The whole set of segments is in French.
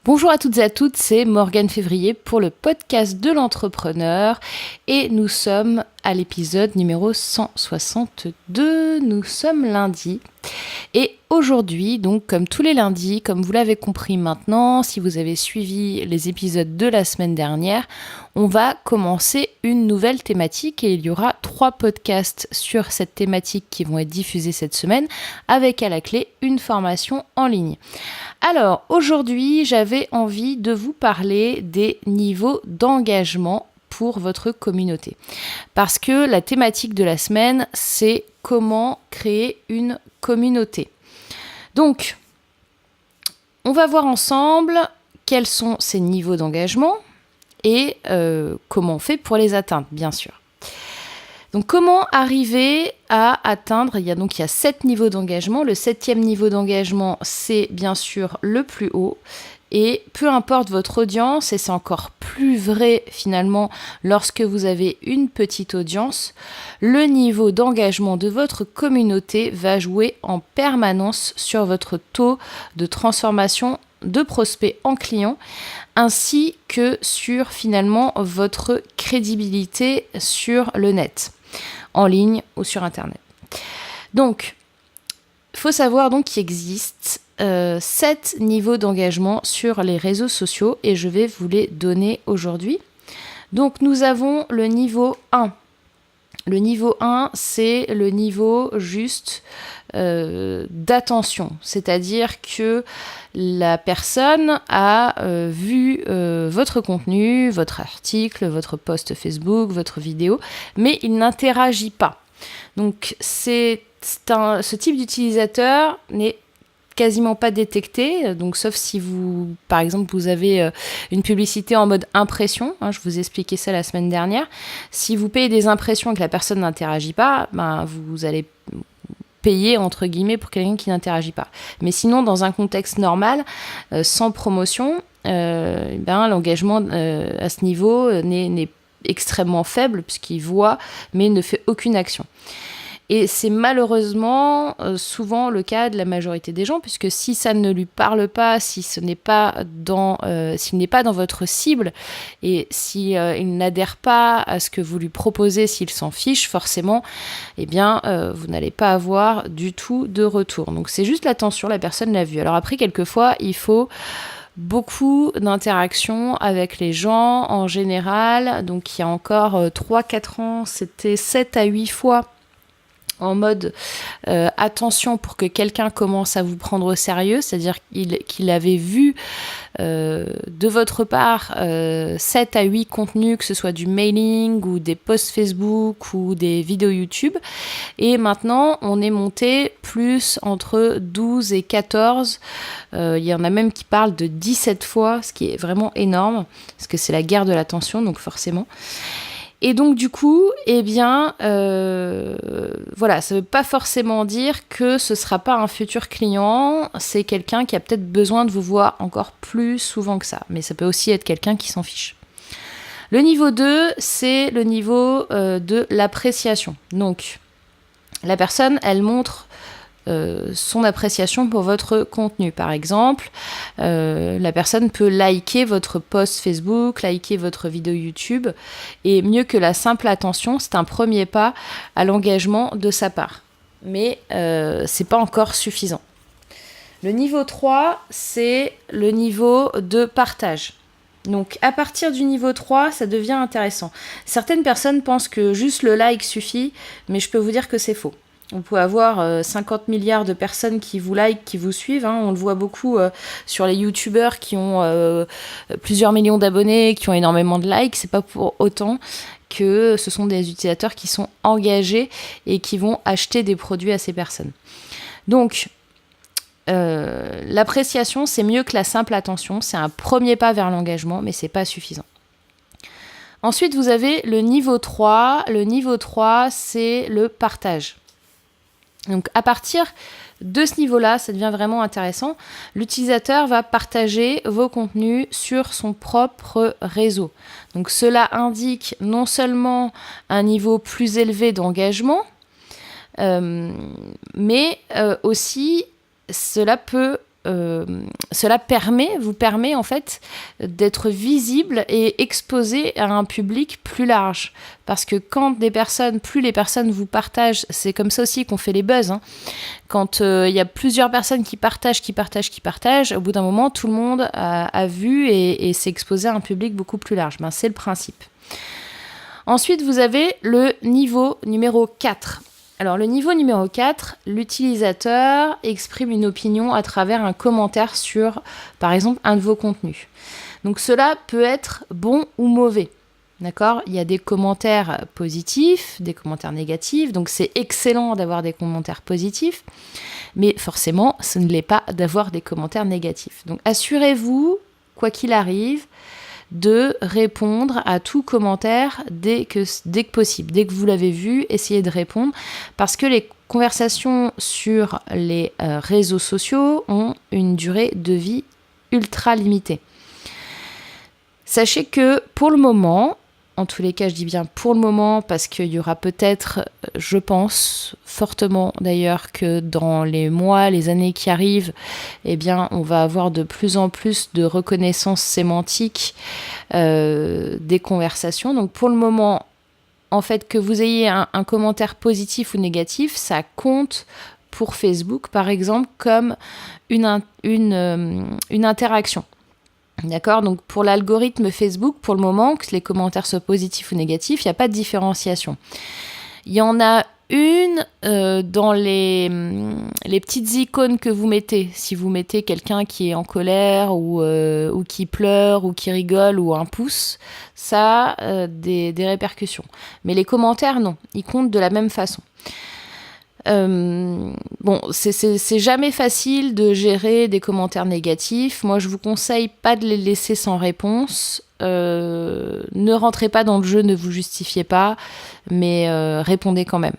Bonjour à toutes et à toutes, c'est Morgane Février pour le podcast de l'entrepreneur et nous sommes à l'épisode numéro 162, nous sommes lundi. Et aujourd'hui, donc comme tous les lundis, comme vous l'avez compris maintenant, si vous avez suivi les épisodes de la semaine dernière, on va commencer une nouvelle thématique et il y aura 3 podcasts sur cette thématique qui vont être diffusés cette semaine avec à la clé une formation en ligne. Alors aujourd'hui, j'avais envie de vous parler des niveaux d'engagement pour votre communauté. Parce que la thématique de la semaine, c'est comment créer une communauté. Donc, on va voir ensemble quels sont ces niveaux d'engagement et comment on fait pour les atteindre, bien sûr. Donc, comment arriver à atteindre, il y a 7 niveaux d'engagement. Le 7e niveau d'engagement, c'est bien sûr le plus haut. Et peu importe votre audience, et c'est encore plus vrai finalement lorsque vous avez une petite audience, le niveau d'engagement de votre communauté va jouer en permanence sur votre taux de transformation de prospects en clients, ainsi que sur finalement votre crédibilité sur le net, en ligne ou sur Internet. Donc, il faut savoir donc qu'il existe 7 niveaux d'engagement sur les réseaux sociaux et je vais vous les donner aujourd'hui. Donc nous avons le niveau 1. Le niveau 1, c'est le niveau juste d'attention, c'est-à-dire que la personne a vu votre contenu, votre article, votre post Facebook, votre vidéo, mais il n'interagit pas. Donc ce type d'utilisateur n'est quasiment pas détecté, donc sauf si vous, par exemple, vous avez une publicité en mode impression, je vous ai expliqué ça la semaine dernière. Si vous payez des impressions et que la personne n'interagit pas, vous allez payer entre guillemets pour quelqu'un qui n'interagit pas. Mais sinon, dans un contexte normal, sans promotion, l'engagement à ce niveau n'est extrêmement faible puisqu'il voit mais ne fait aucune action. Et c'est malheureusement souvent le cas de la majorité des gens, puisque si ça ne lui parle pas, si ce n'est pas s'il n'est pas dans votre cible, et si il n'adhère pas à ce que vous lui proposez, s'il s'en fiche, forcément, vous n'allez pas avoir du tout de retour. Donc c'est juste l'attention, la personne l'a vu. Alors après, quelquefois, il faut beaucoup d'interactions avec les gens en général. Donc il y a encore 3-4 ans, c'était 7 à 8 fois en mode attention pour que quelqu'un commence à vous prendre au sérieux, c'est-à-dire qu'il avait vu de votre part 7 à 8 contenus, que ce soit du mailing ou des posts Facebook ou des vidéos YouTube. Et maintenant, on est monté plus entre 12 et 14. Il y en a même qui parlent de 17 fois, ce qui est vraiment énorme, parce que c'est la guerre de l'attention, donc forcément. Et donc du coup, ça ne veut pas forcément dire que ce ne sera pas un futur client, c'est quelqu'un qui a peut-être besoin de vous voir encore plus souvent que ça, mais ça peut aussi être quelqu'un qui s'en fiche. Le niveau 2, c'est le niveau de l'appréciation. Donc, la personne, elle montre son appréciation pour votre contenu. Par exemple, la personne peut liker votre post Facebook, liker votre vidéo YouTube, et mieux que la simple attention, c'est un premier pas à l'engagement de sa part. Mais c'est pas encore suffisant. Le niveau 3, c'est le niveau de partage. Donc à partir du niveau 3, ça devient intéressant. Certaines personnes pensent que juste le like suffit, mais je peux vous dire que c'est faux. Vous pouvez avoir 50 milliards de personnes qui vous like, qui vous suivent. On le voit beaucoup sur les youtubeurs qui ont plusieurs millions d'abonnés, qui ont énormément de likes. C'est pas pour autant que ce sont des utilisateurs qui sont engagés et qui vont acheter des produits à ces personnes. Donc, l'appréciation, c'est mieux que la simple attention. C'est un premier pas vers l'engagement, mais c'est pas suffisant. Ensuite, vous avez le niveau 3. Le niveau 3, c'est le partage. Donc à partir de ce niveau-là, ça devient vraiment intéressant. L'utilisateur va partager vos contenus sur son propre réseau. Donc cela indique non seulement un niveau plus élevé d'engagement, mais aussi cela peut vous permet en fait d'être visible et exposé à un public plus large. Parce que plus les personnes vous partagent, c'est comme ça aussi qu'on fait les buzz, hein. Quand il y a plusieurs personnes qui partagent, au bout d'un moment, tout le monde a vu et s'est exposé à un public beaucoup plus large. C'est le principe. Ensuite, vous avez le niveau numéro 4. Alors, le niveau numéro 4, l'utilisateur exprime une opinion à travers un commentaire sur, par exemple, un de vos contenus. Donc, cela peut être bon ou mauvais. D'accord ? Il y a des commentaires positifs, des commentaires négatifs. Donc, c'est excellent d'avoir des commentaires positifs. Mais forcément, ce ne l'est pas d'avoir des commentaires négatifs. Donc, assurez-vous, quoi qu'il arrive, de répondre à tout commentaire dès que possible. Dès que vous l'avez vu, essayez de répondre parce que les conversations sur les réseaux sociaux ont une durée de vie ultra limitée. Sachez que pour le moment, en tous les cas, je dis bien pour le moment, parce qu'il y aura peut-être, je pense fortement d'ailleurs, que dans les mois, les années qui arrivent, on va avoir de plus en plus de reconnaissance sémantique des conversations. Donc pour le moment, en fait, que vous ayez un commentaire positif ou négatif, ça compte pour Facebook, par exemple, comme une interaction. D'accord ? Donc pour l'algorithme Facebook, pour le moment, que les commentaires soient positifs ou négatifs, il n'y a pas de différenciation. Il y en a une dans les petites icônes que vous mettez. Si vous mettez quelqu'un qui est en colère ou qui pleure ou qui rigole ou un pouce, ça a des répercussions. Mais les commentaires, non. Ils comptent de la même façon. C'est jamais facile de gérer des commentaires négatifs. Moi, je vous conseille pas de les laisser sans réponse. Ne rentrez pas dans le jeu, ne vous justifiez pas, mais répondez quand même.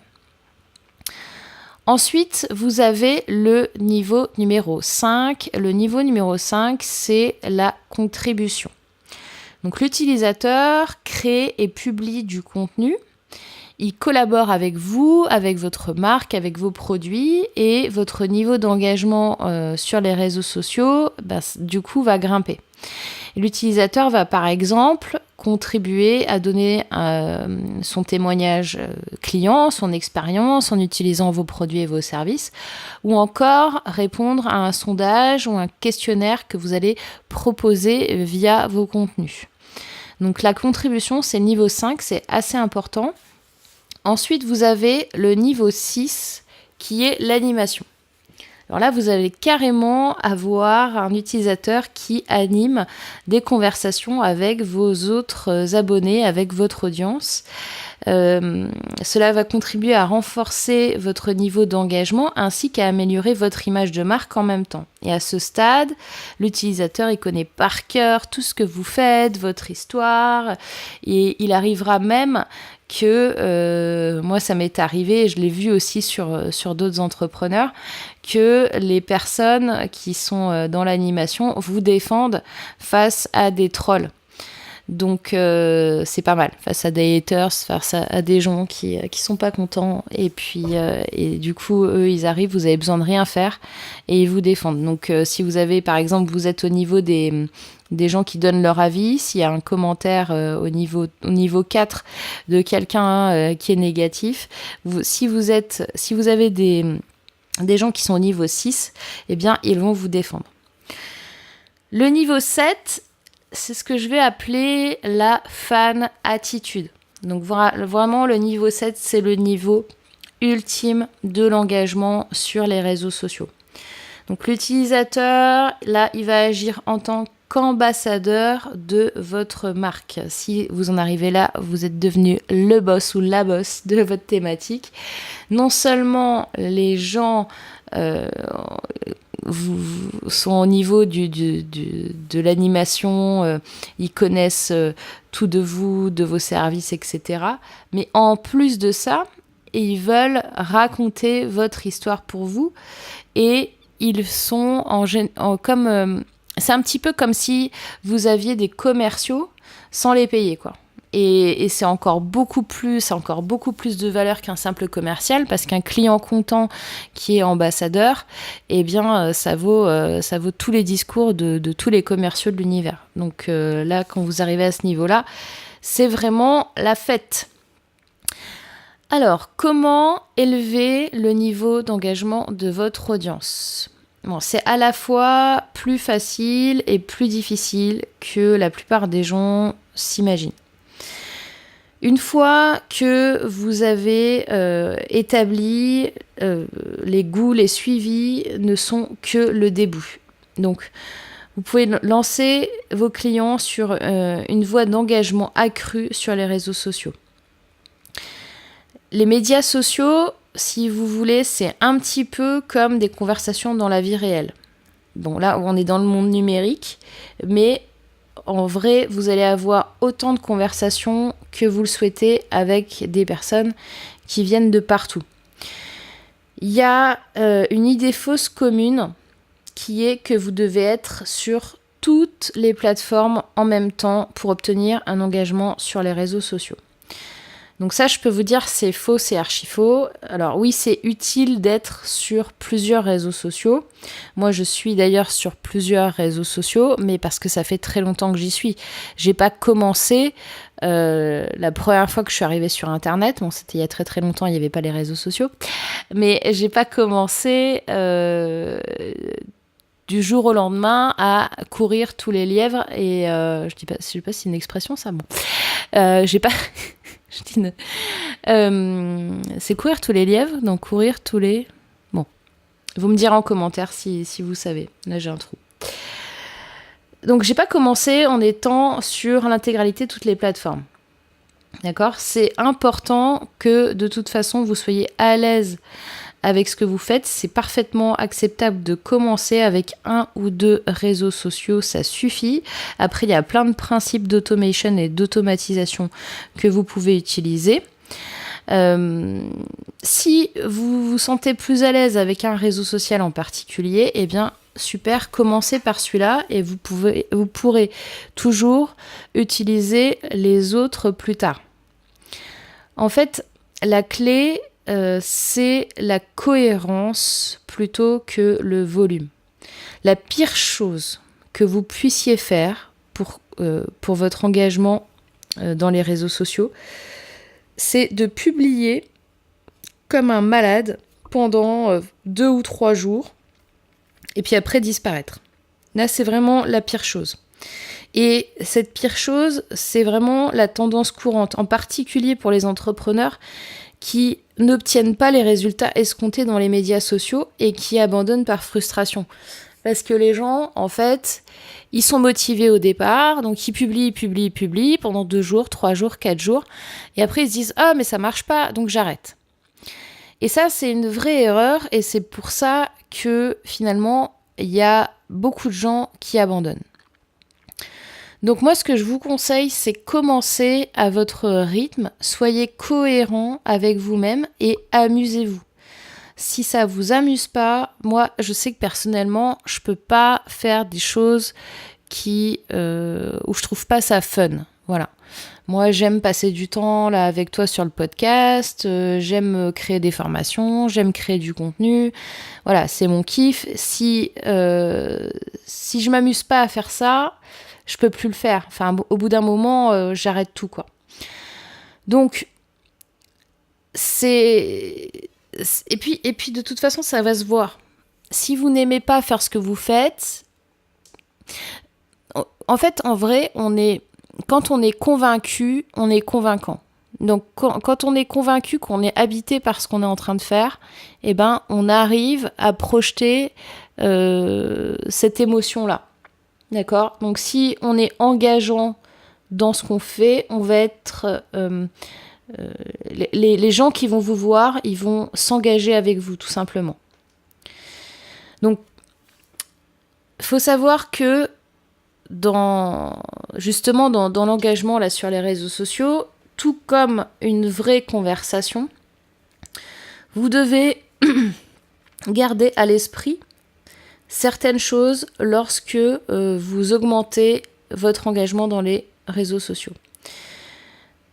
Ensuite, vous avez le niveau numéro 5. Le niveau numéro 5, c'est la contribution. Donc, l'utilisateur crée et publie du contenu. Il collabore avec vous, avec votre marque, avec vos produits et votre niveau d'engagement sur les réseaux sociaux, du coup, va grimper. L'utilisateur va par exemple contribuer à donner son témoignage client, son expérience en utilisant vos produits et vos services, ou encore répondre à un sondage ou un questionnaire que vous allez proposer via vos contenus. Donc la contribution, c'est le niveau 5, c'est assez important. Ensuite, vous avez le niveau 6 qui est l'animation. Alors là, vous allez carrément avoir un utilisateur qui anime des conversations avec vos autres abonnés, avec votre audience. Cela va contribuer à renforcer votre niveau d'engagement ainsi qu'à améliorer votre image de marque en même temps. Et à ce stade, l'utilisateur, il connaît par cœur tout ce que vous faites, votre histoire, et il arrivera même que, moi ça m'est arrivé, et je l'ai vu aussi sur d'autres entrepreneurs, que les personnes qui sont dans l'animation vous défendent face à des trolls. Donc c'est pas mal, face à des haters, face à des gens qui sont pas contents, et puis et du coup eux ils arrivent, vous avez besoin de rien faire et ils vous défendent. Donc si vous avez par exemple, vous êtes au niveau des gens qui donnent leur avis, s'il y a un commentaire au niveau 4 de quelqu'un qui est négatif, si vous avez des gens qui sont au niveau 6, ils vont vous défendre. Le niveau 7, c'est ce que je vais appeler la fan attitude. Donc vraiment, le niveau 7, c'est le niveau ultime de l'engagement sur les réseaux sociaux. Donc l'utilisateur, là, il va agir en tant qu'ambassadeur de votre marque. Si vous en arrivez là, vous êtes devenu le boss ou la boss de votre thématique. Non seulement les gens sont au niveau de l'animation, ils connaissent tout de vous, de vos services, etc. Mais en plus de ça, ils veulent raconter votre histoire pour vous, et ils sont comme c'est un petit peu comme si vous aviez des commerciaux sans les payer, quoi. Et c'est encore beaucoup plus de valeur qu'un simple commercial, parce qu'un client content qui est ambassadeur, eh bien, ça vaut tous les discours de tous les commerciaux de l'univers. Donc là, quand vous arrivez à ce niveau-là, c'est vraiment la fête. Alors, comment élever le niveau d'engagement de votre audience ? Bon, c'est à la fois plus facile et plus difficile que la plupart des gens s'imaginent. Une fois que vous avez établi les goûts, les suivis ne sont que le début. Donc, vous pouvez lancer vos clients sur une voie d'engagement accrue sur les réseaux sociaux. Les médias sociaux, si vous voulez, c'est un petit peu comme des conversations dans la vie réelle. Bon, là, on est dans le monde numérique, mais en vrai, vous allez avoir autant de conversations que vous le souhaitez avec des personnes qui viennent de partout. Il y a une idée fausse commune qui est que vous devez être sur toutes les plateformes en même temps pour obtenir un engagement sur les réseaux sociaux. Donc ça, je peux vous dire, c'est faux, c'est archi faux. Alors oui, c'est utile d'être sur plusieurs réseaux sociaux. Moi, je suis d'ailleurs sur plusieurs réseaux sociaux, mais parce que ça fait très longtemps que j'y suis. J'ai pas commencé la première fois que je suis arrivée sur Internet. Bon, c'était il y a très très longtemps, il n'y avait pas les réseaux sociaux. Mais j'ai pas commencé du jour au lendemain à courir tous les lièvres. Et je sais pas si c'est une expression, ça. Bon, j'ai pas... c'est courir tous les lièvres, donc courir tous les... Bon, vous me direz en commentaire si vous savez. Là, j'ai un trou. Donc, j'ai pas commencé en étant sur l'intégralité de toutes les plateformes. D'accord ? C'est important que, de toute façon, vous soyez à l'aise avec ce que vous faites. C'est parfaitement acceptable de commencer avec 1 ou 2 réseaux sociaux, ça suffit. Après, il y a plein de principes d'automation et d'automatisation que vous pouvez utiliser. Si vous vous sentez plus à l'aise avec un réseau social en particulier, eh bien, super, commencez par celui-là et vous pourrez toujours utiliser les autres plus tard. En fait, la clé, c'est la cohérence plutôt que le volume. La pire chose que vous puissiez faire pour votre engagement dans les réseaux sociaux, c'est de publier comme un malade pendant 2 ou 3 jours et puis après disparaître. Là, c'est vraiment la pire chose. Et cette pire chose, c'est vraiment la tendance courante, en particulier pour les entrepreneurs qui n'obtiennent pas les résultats escomptés dans les médias sociaux et qui abandonnent par frustration. Parce que les gens, en fait, ils sont motivés au départ, donc ils publient pendant 2 jours, 3 jours, 4 jours, et après ils se disent « Ah, mais ça marche pas, donc j'arrête ». Et ça, c'est une vraie erreur, et c'est pour ça que, finalement, il y a beaucoup de gens qui abandonnent. Donc moi, ce que je vous conseille, c'est commencer à votre rythme, soyez cohérent avec vous-même et amusez-vous. Si ça vous amuse pas, moi, je sais que personnellement, je peux pas faire des choses où je trouve pas ça fun. Voilà. Moi, j'aime passer du temps là avec toi sur le podcast, j'aime créer des formations, j'aime créer du contenu. Voilà, c'est mon kiff. Si je m'amuse pas à faire ça, je peux plus le faire. Enfin, au bout d'un moment, j'arrête tout, quoi. Donc, et puis, de toute façon, ça va se voir. Si vous n'aimez pas faire ce que vous faites, en fait, en vrai, quand on est convaincu, on est convaincant. Donc, quand on est convaincu qu'on est habité par ce qu'on est en train de faire, eh ben, on arrive à projeter cette émotion-là. D'accord ? Donc, si on est engageant dans ce qu'on fait, on va être... les gens qui vont vous voir, ils vont s'engager avec vous, tout simplement. Donc, il faut savoir que dans l'engagement là, sur les réseaux sociaux, tout comme une vraie conversation, vous devez garder à l'esprit certaines choses lorsque vous augmentez votre engagement dans les réseaux sociaux.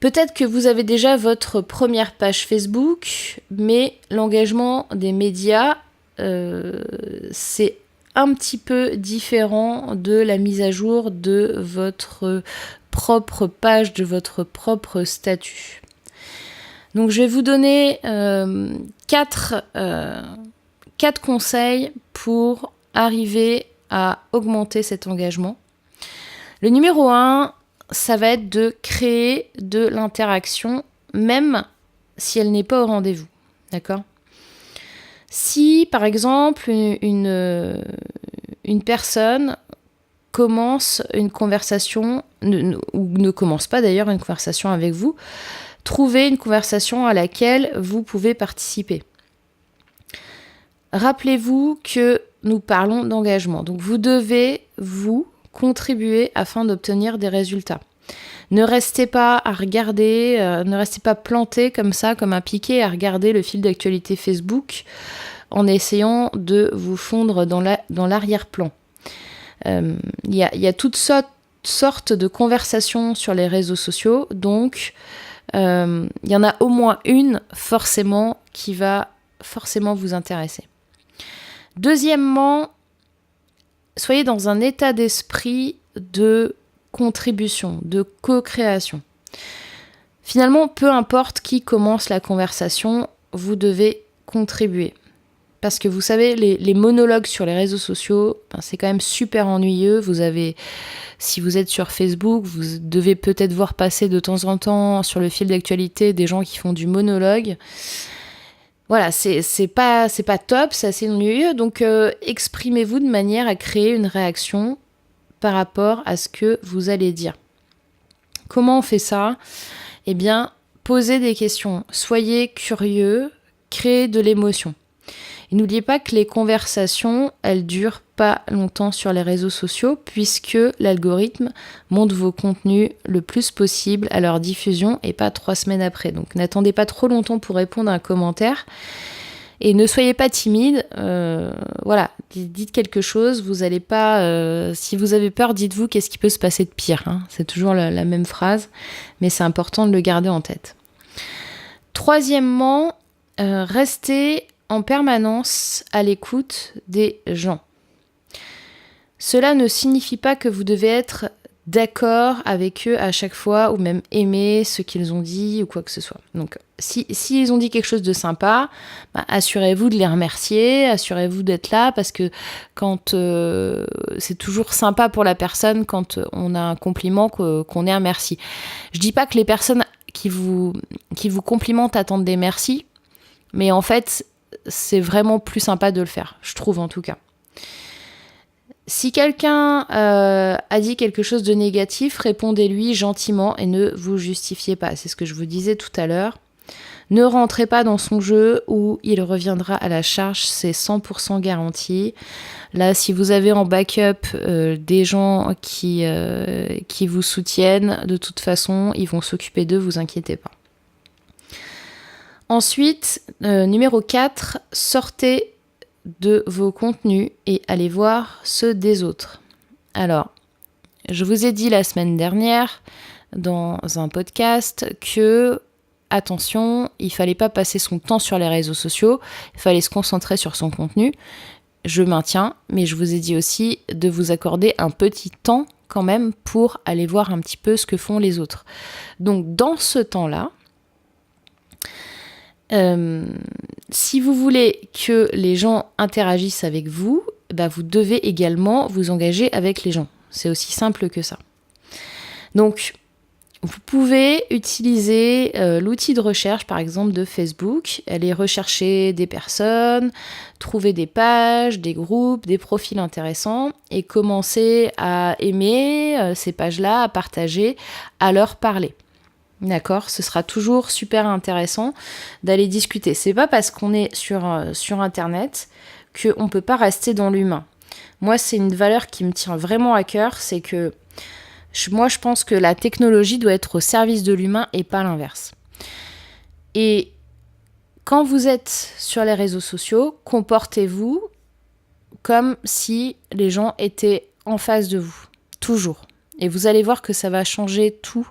Peut-être que vous avez déjà votre première page Facebook, mais l'engagement des médias, c'est un petit peu différent de la mise à jour de votre propre page, de votre propre statut. Donc je vais vous donner 4 conseils pour arriver à augmenter cet engagement. Le numéro 1, ça va être de créer de l'interaction, même si elle n'est pas au rendez-vous. D'accord ? Si, par exemple, une personne commence une conversation, ou ne commence pas d'ailleurs une conversation avec vous, trouvez une conversation à laquelle vous pouvez participer. Rappelez-vous que nous parlons d'engagement. Donc vous devez, vous, contribuer afin d'obtenir des résultats. Ne restez pas à regarder, ne restez pas planté comme ça, comme un piqué, à regarder le fil d'actualité Facebook en essayant de vous fondre dans l'arrière-plan. Il y a toutes sortes de conversations sur les réseaux sociaux, donc il y en a au moins une forcément qui va forcément vous intéresser. Deuxièmement, soyez dans un état d'esprit de contribution, de co-création. Finalement, peu importe qui commence la conversation, vous devez contribuer. Parce que vous savez, les monologues sur les réseaux sociaux, c'est quand même super ennuyeux. Si vous êtes sur Facebook, vous devez peut-être voir passer de temps en temps sur le fil d'actualité des gens qui font du monologue. Voilà, c'est pas top, c'est assez ennuyeux. Donc exprimez-vous de manière à créer une réaction par rapport à ce que vous allez dire. Comment on fait ça ? Eh bien, posez des questions, soyez curieux, créez de l'émotion. Et n'oubliez pas que les conversations, elles durent pas longtemps sur les réseaux sociaux puisque l'algorithme monte vos contenus le plus possible à leur diffusion et pas 3 semaines après. Donc n'attendez pas trop longtemps pour répondre à un commentaire et ne soyez pas timide. Voilà, dites quelque chose. Vous allez pas. Si vous avez peur, dites-vous qu'est-ce qui peut se passer de pire. Hein. C'est toujours la même phrase, mais c'est important de le garder en tête. Troisièmement, restez en permanence à l'écoute des gens. Cela ne signifie pas que vous devez être d'accord avec eux à chaque fois ou même aimer ce qu'ils ont dit ou quoi que ce soit. Donc, s'ils ont dit quelque chose de sympa, assurez-vous de les remercier, assurez-vous d'être là parce que quand c'est toujours sympa pour la personne quand on a un compliment qu'on ait un merci. Je dis pas que les personnes qui vous complimentent attendent des merci, mais en fait, c'est vraiment plus sympa de le faire, je trouve en tout cas. Si quelqu'un a dit quelque chose de négatif, répondez-lui gentiment et ne vous justifiez pas. C'est ce que je vous disais tout à l'heure. Ne rentrez pas dans son jeu ou il reviendra à la charge, c'est 100% garanti. Là, si vous avez en backup des gens qui vous soutiennent, de toute façon, ils vont s'occuper d'eux, vous inquiétez pas. Ensuite, numéro 4, sortez de vos contenus et allez voir ceux des autres. Alors, je vous ai dit la semaine dernière dans un podcast que, attention, il fallait pas passer son temps sur les réseaux sociaux, il fallait se concentrer sur son contenu. Je maintiens, mais je vous ai dit aussi de vous accorder un petit temps quand même pour aller voir un petit peu ce que font les autres. Donc, dans ce temps-là, si vous voulez que les gens interagissent avec vous, vous devez également vous engager avec les gens. C'est aussi simple que ça. Donc, vous pouvez utiliser l'outil de recherche, par exemple, de Facebook. Aller rechercher des personnes, trouver des pages, des groupes, des profils intéressants et commencer à aimer ces pages-là, à partager, à leur parler. D'accord, ce sera toujours super intéressant d'aller discuter. C'est pas parce qu'on est sur Internet qu'on ne peut pas rester dans l'humain. Moi, c'est une valeur qui me tient vraiment à cœur, c'est que moi, je pense que la technologie doit être au service de l'humain et pas l'inverse. Et quand vous êtes sur les réseaux sociaux, comportez-vous comme si les gens étaient en face de vous. Toujours. Et vous allez voir que ça va changer tout.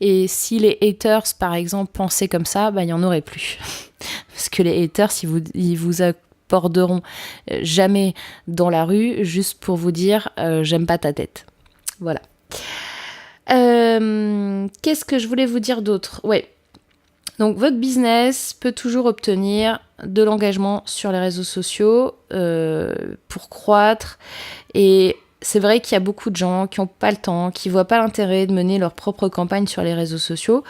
Et si les haters, par exemple, pensaient comme ça, il n'y en aurait plus. Parce que les haters, ils vous aborderont jamais dans la rue juste pour vous dire j'aime pas ta tête. Voilà. Qu'est-ce que je voulais vous dire d'autre ? Ouais. Donc votre business peut toujours obtenir de l'engagement sur les réseaux sociaux pour croître. Et c'est vrai qu'il y a beaucoup de gens qui n'ont pas le temps, qui ne voient pas l'intérêt de mener leur propre campagne sur les réseaux sociaux.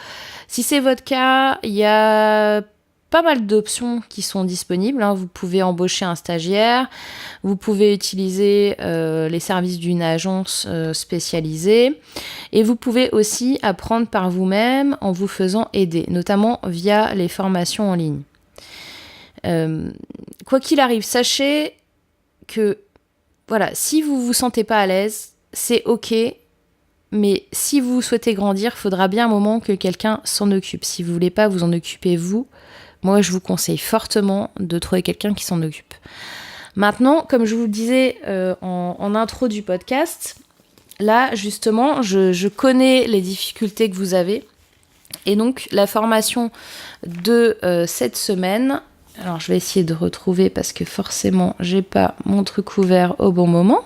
Si c'est votre cas, il y a pas mal d'options qui sont disponibles. Vous pouvez embaucher un stagiaire, vous pouvez utiliser les services d'une agence spécialisée et vous pouvez aussi apprendre par vous-même en vous faisant aider, notamment via les formations en ligne. Quoi qu'il arrive, sachez que voilà, si vous ne vous sentez pas à l'aise, c'est ok, mais si vous souhaitez grandir, il faudra bien un moment que quelqu'un s'en occupe. Si vous ne voulez pas vous en occuper vous, moi, je vous conseille fortement de trouver quelqu'un qui s'en occupe. Maintenant, comme je vous le disais en intro du podcast, là, justement, je connais les difficultés que vous avez. Et donc, la formation de cette semaine, alors je vais essayer de retrouver parce que forcément, j'ai pas mon truc ouvert au bon moment.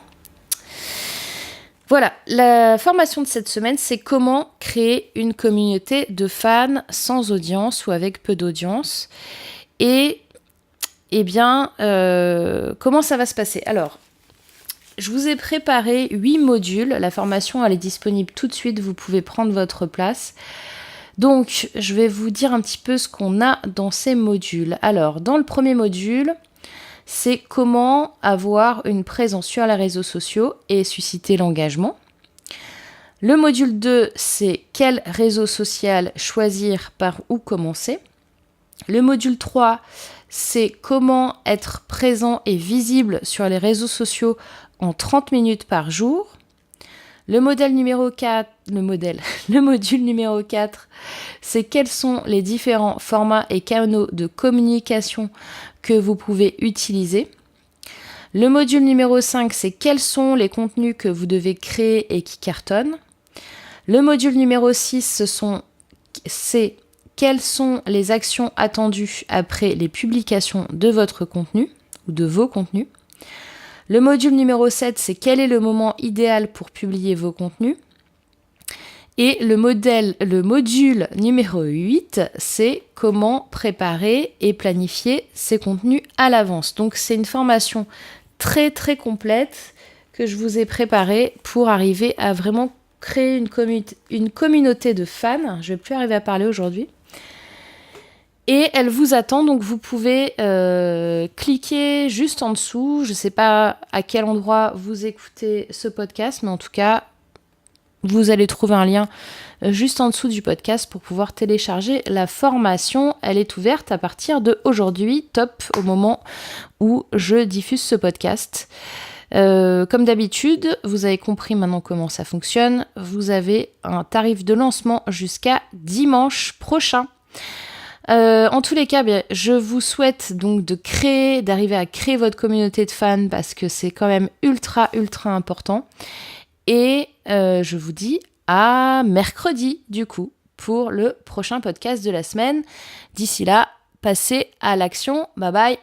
Voilà, la formation de cette semaine, c'est comment créer une communauté de fans sans audience ou avec peu d'audience. Et, comment ça va se passer ? Alors, je vous ai préparé 8 modules. La formation, elle est disponible tout de suite. Vous pouvez prendre votre place. Donc, je vais vous dire un petit peu ce qu'on a dans ces modules. Alors, dans le premier module, c'est comment avoir une présence sur les réseaux sociaux et susciter l'engagement. Le module 2, c'est quel réseau social choisir, par où commencer. Le module 3, c'est comment être présent et visible sur les réseaux sociaux en 30 minutes par jour. Le module numéro 4, c'est quels sont les différents formats et canaux de communication que vous pouvez utiliser. Le module numéro 5, c'est quels sont les contenus que vous devez créer et qui cartonnent. Le module numéro 6, c'est quelles sont les actions attendues après les publications de votre contenu ou de vos contenus. Le module numéro 7, c'est quel est le moment idéal pour publier vos contenus. Et le module numéro 8, c'est comment préparer et planifier ces contenus à l'avance. Donc c'est une formation très très complète que je vous ai préparée pour arriver à vraiment créer une communauté de fans. Je ne vais plus arriver à parler aujourd'hui. Et elle vous attend, donc vous pouvez cliquer juste en dessous. Je ne sais pas à quel endroit vous écoutez ce podcast, mais en tout cas, vous allez trouver un lien juste en dessous du podcast pour pouvoir télécharger la formation. Elle est ouverte à partir d'aujourd'hui, top, au moment où je diffuse ce podcast. Comme d'habitude, vous avez compris maintenant comment ça fonctionne. Vous avez un tarif de lancement jusqu'à dimanche prochain. En tous les cas, je vous souhaite donc d'arriver à créer votre communauté de fans parce que c'est quand même ultra important. Et je vous dis à mercredi du coup pour le prochain podcast de la semaine. D'ici là, passez à l'action. Bye bye.